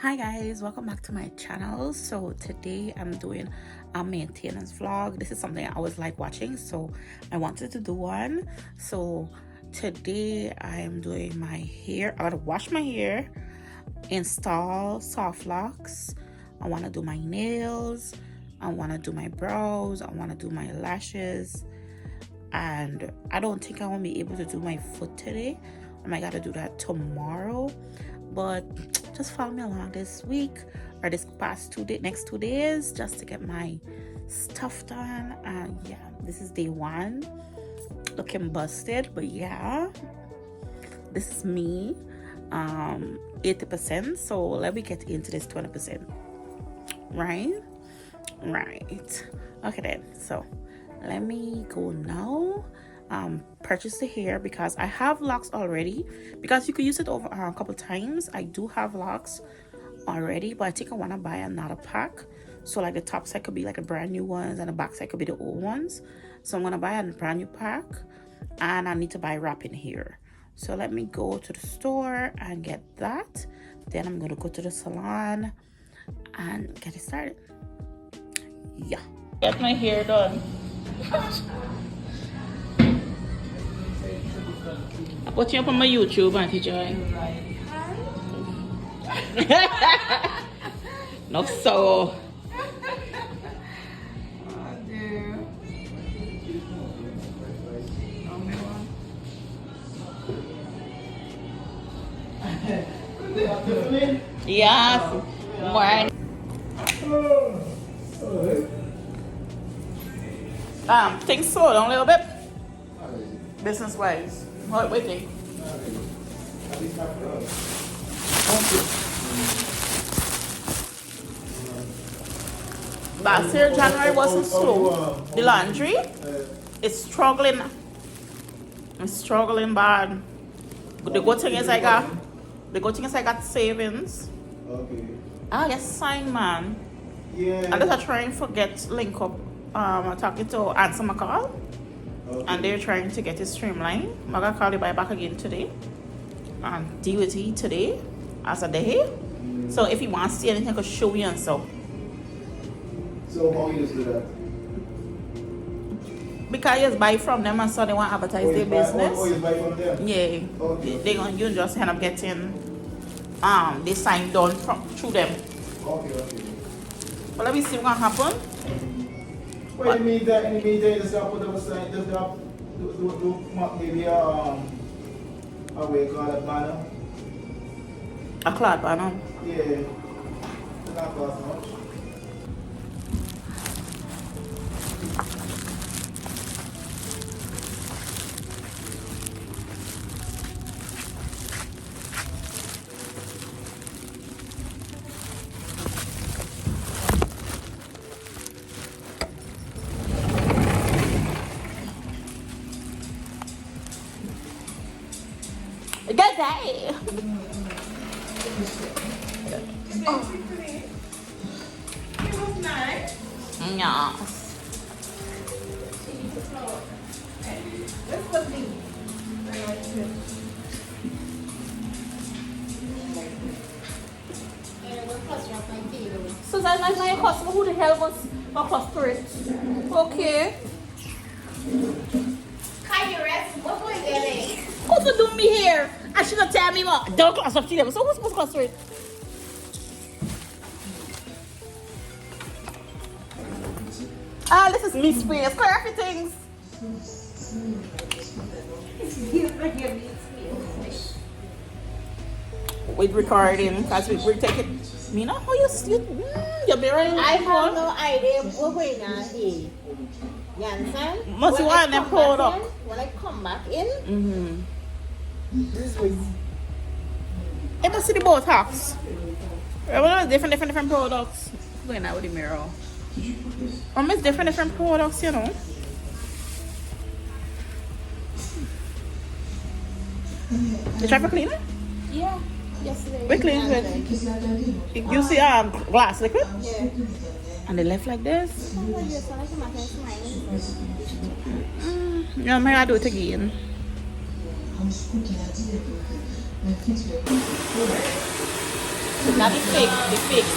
Hi guys, welcome back to my channel. So today I'm doing a maintenance vlog. This is something I always like watching, so I wanted to do one. So today I am doing my hair. I gotta wash my hair, install soft locks. I want to do my nails, I want to do my brows, I want to do my lashes, and I don't think I won't be able to do my foot today. I might gotta do that tomorrow, but just follow me along this week or this past next 2 days just to get my stuff done. And yeah, this is day 1, looking busted, but yeah, this is me, 80%. So let me get into this 20%. right Okay then, so let me go now. Purchase the hair because I have locks already, because you could use it over a couple times. I do have locks already, but I think I want to buy another pack, so like the top side could be like the brand new ones and the back side could be the old ones. So I'm gonna buy a brand new pack, and I need to buy wrapping hair. So let me go to the store and get that. Then I'm gonna go to the salon and get it started. Yeah, get my hair done. I put you up on my YouTube, Auntie Joy. Not so. Yes. More. Things slow down a little bit. Business wise. What do you think? Last year January wasn't slow. The laundry is struggling. It's struggling bad. The good thing is I got savings. Okay. Yes, sign man. Yeah. And just trying to get link up. I'm talking to answer my call. Okay. And they're trying to get it streamlined. I'm gonna call you back again today. And deal with it today as a day. So if you want to see anything, I could show you and so. So how you just do that? Because you just buy from them and so they want to advertise their business. You buy from them? Yeah. Okay. You just end up getting they sign done through them. Okay. But let me see what happen. Well, in the meantime, just put up a sign, just do maybe a way call it banner. A cloud banner. Yeah. Not cost much. Good day. Oh. It was nice. Yes. Let's put the. So that's my customer. Who the hell wants a customer? Okay. Can you rest? What was it? Who's gonna do me here? I should have tell me what. Don't class up to them. So who's supposed to customer? This is me space. Clear everything. With recording, because we're taking. Mina, how you you're very. I have no idea what we're going to do. You understand? Must you want them pulled up? When I come back in, this was. It must see the Botox. Different products. Going out with the mirror. Almost different products, you know. You try for cleaner? Yeah, yesterday. We clean with. You see glass liquid? Yeah. And they left like this. Sometimes you sound like a man smiling. Yeah, may I do it again? It's not the fake, the fake.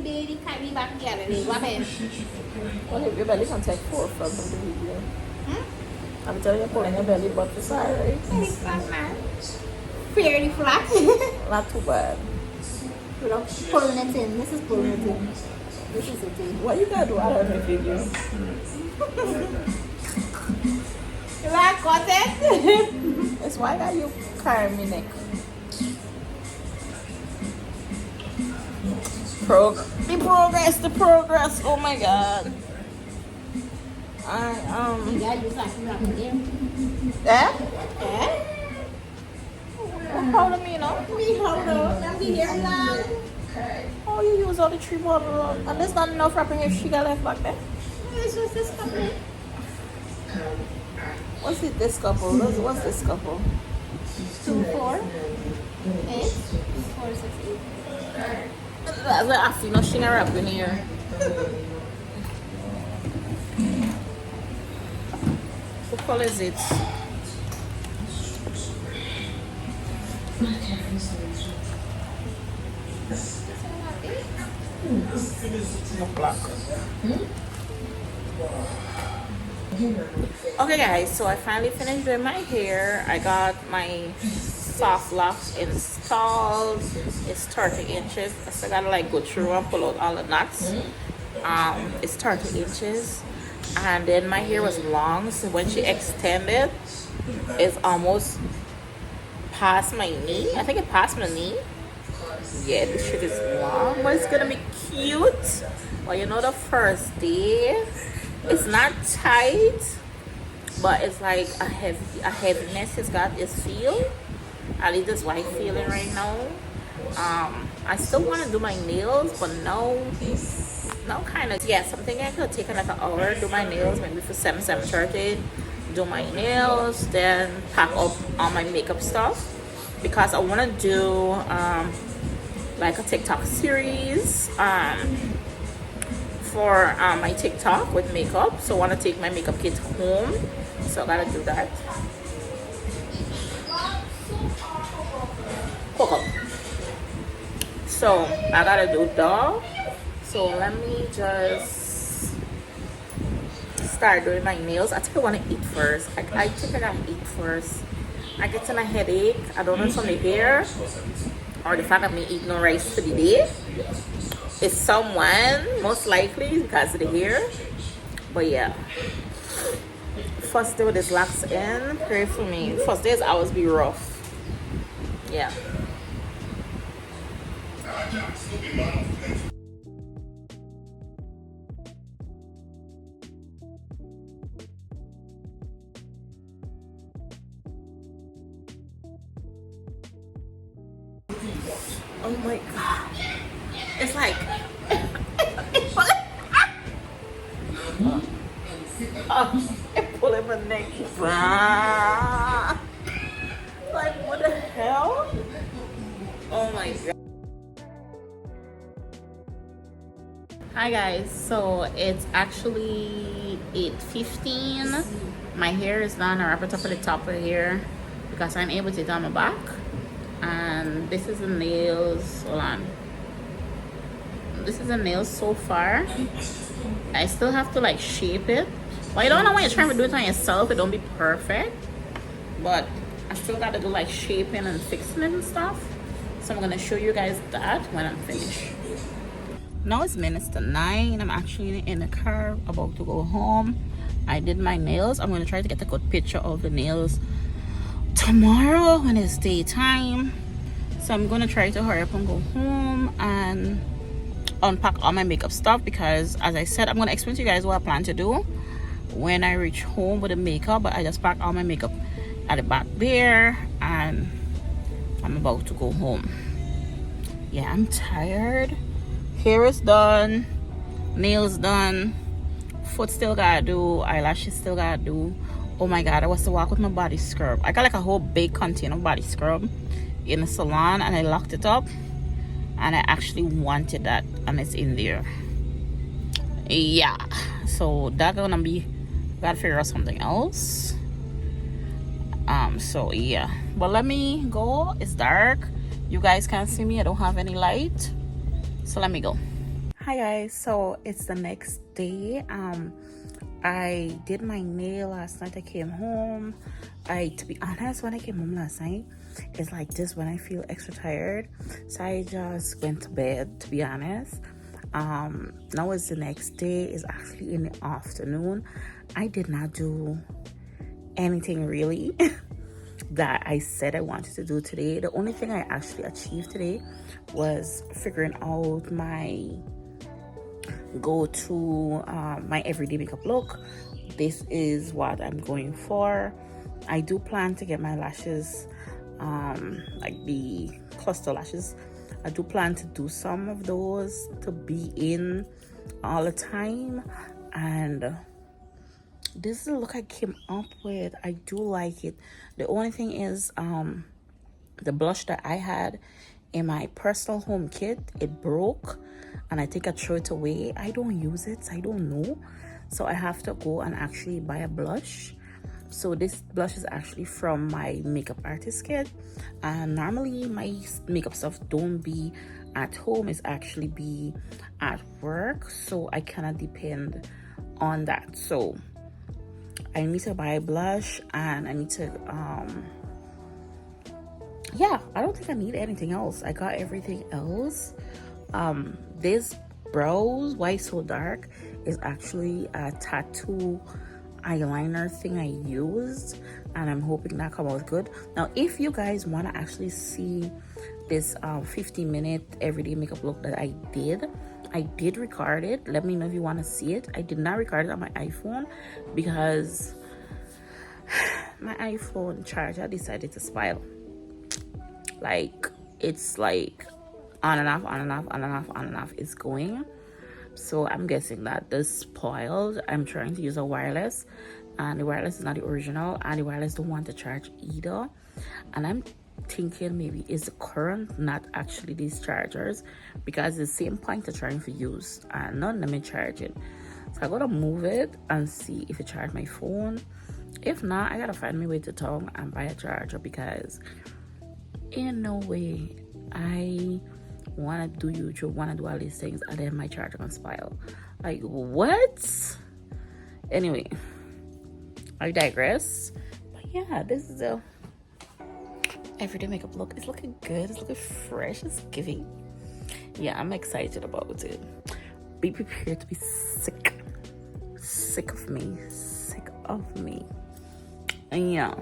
They can't be back together. They what happened? Well, if your belly can take 4 from the video. I'm telling you, pulling your belly button side, right? Very flat, man. Fairly flat. Not too bad. Look, pulling it in. This is pulling it in. This is it in. What you gotta do out of the video? You like got it? It's why that you carry me neck. The progress. Oh my god. Yeah, you like me up here. Eh? Eh? You're proud of me, you know? Me hold on. I'm here long. Oh, you use all the 3 bottles. And there's not enough wrapping if she got left back there. This was this couple. What's it, this couple? What's this couple? 2, 4, 8, 4, 6, 8. That's what I feel. No, she not wrapping here. What color is it? No black. Okay guys, so I finally finished doing my hair. I got my soft lock installed. It's 30 inches. I still gotta like go through and pull out all the knots. It's 30 inches. And then my hair was long, so when she extended, it's almost past my knee. I think it passed my knee. Yeah, this shit is long, but it's gonna be cute. Well, you know, the first day, it's not tight, but it's like a heaviness it's got its feel. At least that's what I'm feeling right now. I still want to do my nails, but no kind of, yeah, something I could take like an hour, do my nails, maybe for 7:30, do my nails, then pack up all my makeup stuff, because I want to do like a TikTok series for my TikTok with makeup. So I want to take my makeup kit home, so I gotta do that. Coco. So I gotta do that. So let me just start doing my nails. I think I want to eat first. I think I gotta eat first. I get a headache. I don't know if it's from the hair or the fact of me eating no rice for the day. It's someone, most likely because of the hair. But yeah, first day with this locks in, pray for me. First days always be rough. Yeah. Oh my god. It's like it's pulling my neck. Like what the hell? Oh my god. Hi guys, so it's actually 8:15. My hair is done. I wrap it up at the top of the hair because I'm able to do it on my back. And this is the nails. Hold on. This is the nails so far. I still have to like shape it. Well, you don't know when you're trying to do it on yourself, it don't be perfect. But I still gotta do like shaping and fixing it and stuff. So I'm gonna show you guys that when I'm finished. Now it's minutes to 9. I'm actually in the car about to go home. I did my nails. I'm gonna try to get a good picture of the nails tomorrow when it's daytime. So I'm gonna try to hurry up and go home and unpack all my makeup stuff, because as I said, I'm gonna explain to you guys what I plan to do when I reach home with the makeup. But I just packed all my makeup at the back there and I'm about to go home. Yeah, I'm tired. Hair is done, nails done, foot still gotta do, eyelashes still gotta do. Oh my god, I was to walk with my body scrub. I got like a whole big container of body scrub in the salon and I locked it up, and I actually wanted that and it's in there. Yeah, so that's gonna be, gotta figure out something else. So yeah, but let me go. It's dark, you guys can't see me, I don't have any light, so let me go. Hi guys, so it's the next day. I did my nail last night. I came home. To be honest, when I came home last night, it's like this when I feel extra tired, so I just went to bed, to be honest. Now it's the next day. It's actually in the afternoon. I did not do anything really that I said I wanted to do today. The only thing I actually achieved today was figuring out my go-to my everyday makeup look. This is what I'm going for. I do plan to get my lashes, like the cluster lashes. I do plan to do some of those to be in all the time, and this is the look I came up with. I do like it. The only thing is the blush that I had in my personal home kit, it broke, and I think I threw it away. I don't use it, so I don't know, so I have to go and actually buy a blush. So this blush is actually from my makeup artist kit, and normally my makeup stuff don't be at home, it's actually be at work, so I cannot depend on that. So I need to buy a blush, and I need to yeah, I don't think I need anything else. I got everything else. This brows, why so dark, is actually a tattoo eyeliner thing I used, and I'm hoping that come out good. Now if you guys want to actually see this 15-minute everyday makeup look that I did record it. Let me know if you want to see it. I did not record it on my iPhone because my iPhone charger decided to spoil. Like, it's like on and off, on and off, on and off, on and off. It's going. So I'm guessing that this spoiled. I'm trying to use a wireless, and the wireless is not the original, and the wireless don't want to charge either. And I'm thinking maybe it's the current, not actually these chargers, because it's the same point they're trying to use, and none of them charge it. So I gotta move it and see if it charge my phone. If not, I gotta find my way to town and buy a charger, because in no way I want to do YouTube, want to do all these things, and then my charger gonna spoil. Like, what? Anyway, I digress. But yeah, this is a everyday makeup look. It's looking good, it's looking fresh, it's giving. Yeah, I'm excited about it. Be prepared to be sick of me. And yeah.